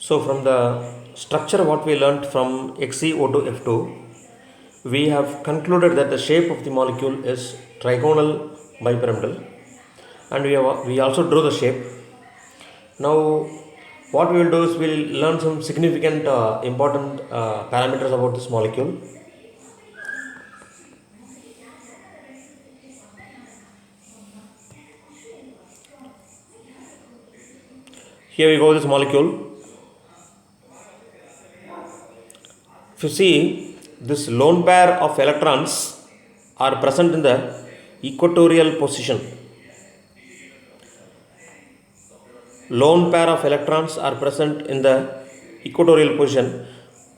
So from the structure what we learnt from XeO2 F2, we have concluded that the shape of the molecule is trigonal bipyramidal, and we also drew the shape. Now what we will do is we will learn some significant important parameters about this molecule. Here we go, this molecule. If you see, this lone pair of electrons are present in the equatorial position. Lone pair of electrons are present in the equatorial position.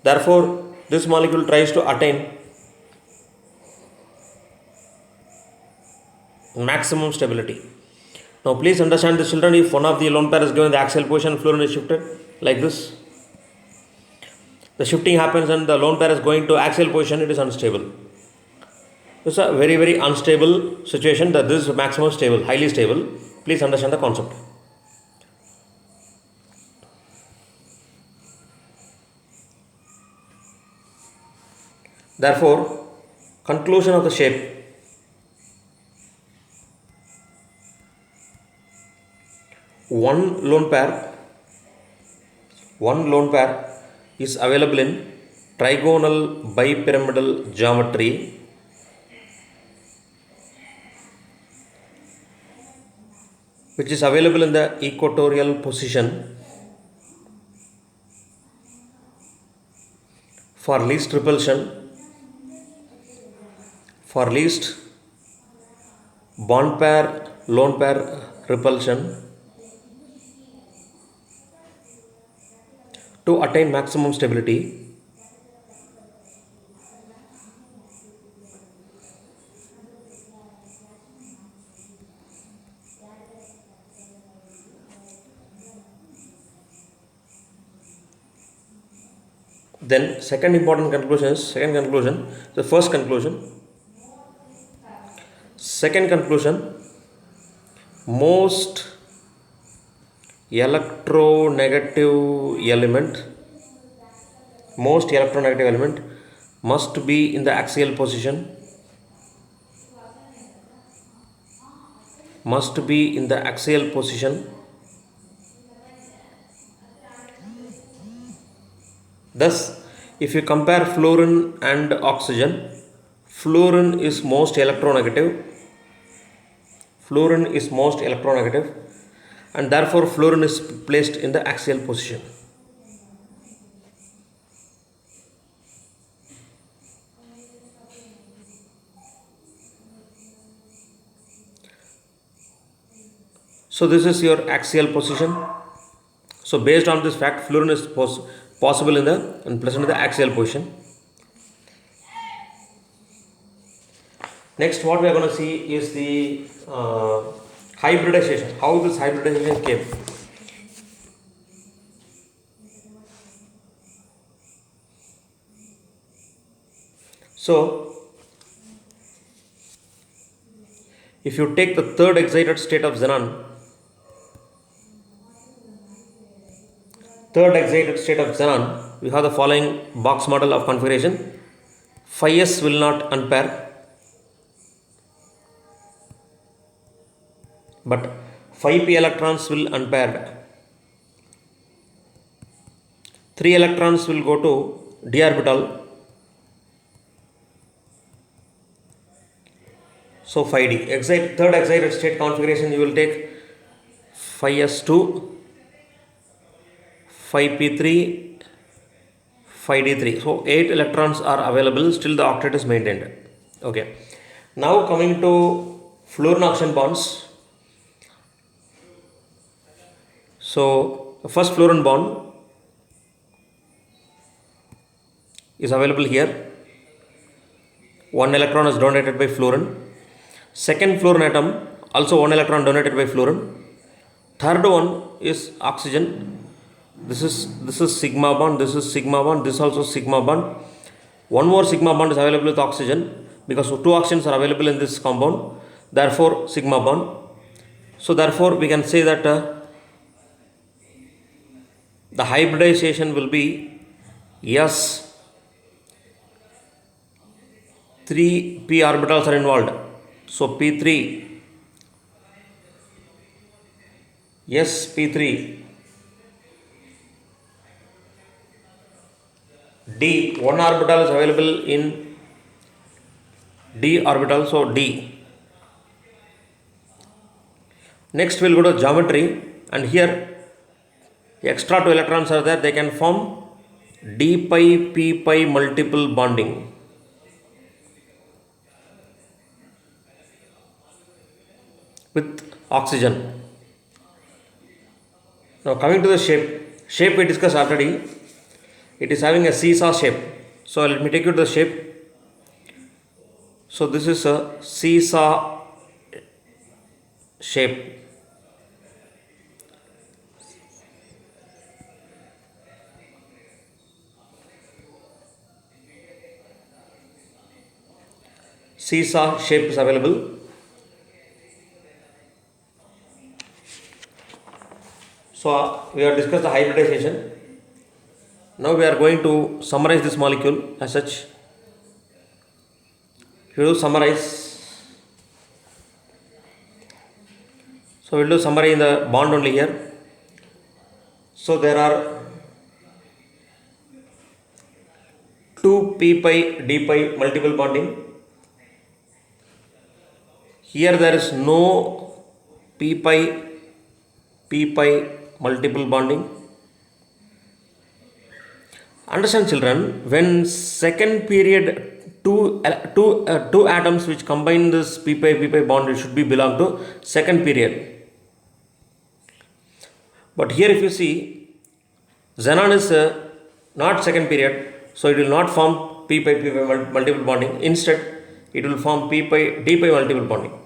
Therefore, this molecule tries to attain maximum stability. Now, please understand this, children. If one of the lone pair is given the axial position, fluorine is shifted like this. The shifting happens and the lone pair is going to axial position, it is unstable. This is a very, very unstable situation. That this is maximum stable, highly stable. Please understand the concept. Therefore, conclusion of the shape. One lone pair is available in trigonal bipyramidal geometry which is available in the equatorial position for least repulsion, for least bond pair lone pair repulsion, to attain maximum stability. Then second important conclusion is the first conclusion. Second conclusion, most electronegative element must be in the axial position, Thus, if you compare fluorine and oxygen, fluorine is most electronegative, and therefore fluorine is placed in the axial position. So this is your axial position. So based on this fact, fluorine is possible and present in the axial position. Next, what we are going to see is the hybridization. How this hybridization came. So, if you take the third excited state of xenon, we have the following box model of configuration. Phi s will not unpair, but phi p electrons will unpaired. 3 electrons will go to d orbital. So phi d. Third excited state configuration, you will take phi s2, phi p3, phi d3. So 8 electrons are available, still the octet is maintained. Okay. Now coming to fluorine oxygen bonds. So the first fluorine bond is available here. 1 electron is donated by fluorine. Second fluorine atom, also 1 electron donated by fluorine. Third one is oxygen. This is sigma bond, this is also sigma bond. One more sigma bond is available with oxygen because 2 oxygens are available in this compound, therefore sigma bond. So therefore we can say that the hybridization will be S 3 p orbitals are involved. So P3, yes, P3, D, one orbital is available in D orbital, so D. Next we'll go to geometry, and here extra two electrons are there, they can form D pi P pi multiple bonding. With oxygen. Now coming to the shape we discussed already, it is having a seesaw shape. So let me take you to the shape. So this is a seesaw shape. Seesaw shape is available. So we have discussed the hybridization. Now we are going to summarize this molecule as such. We will summarize. So we will do summary in the bond only here. So there are 2 p pi d pi multiple bonding. Here there is no p pi multiple bonding. Understand children, when second period two atoms which combine this p pi bond, it should be belong to second period. But here if you see, xenon is not second period, so it will not form p pi multiple bonding. Instead it will form p pi d pi multiple bonding.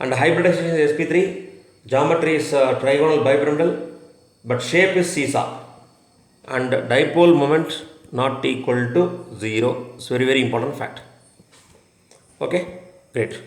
And hybridization is sp3. Geometry is trigonal bipyramidal, but shape is seesaw, and dipole moment not equal to 0. It's very important fact. Okay, great.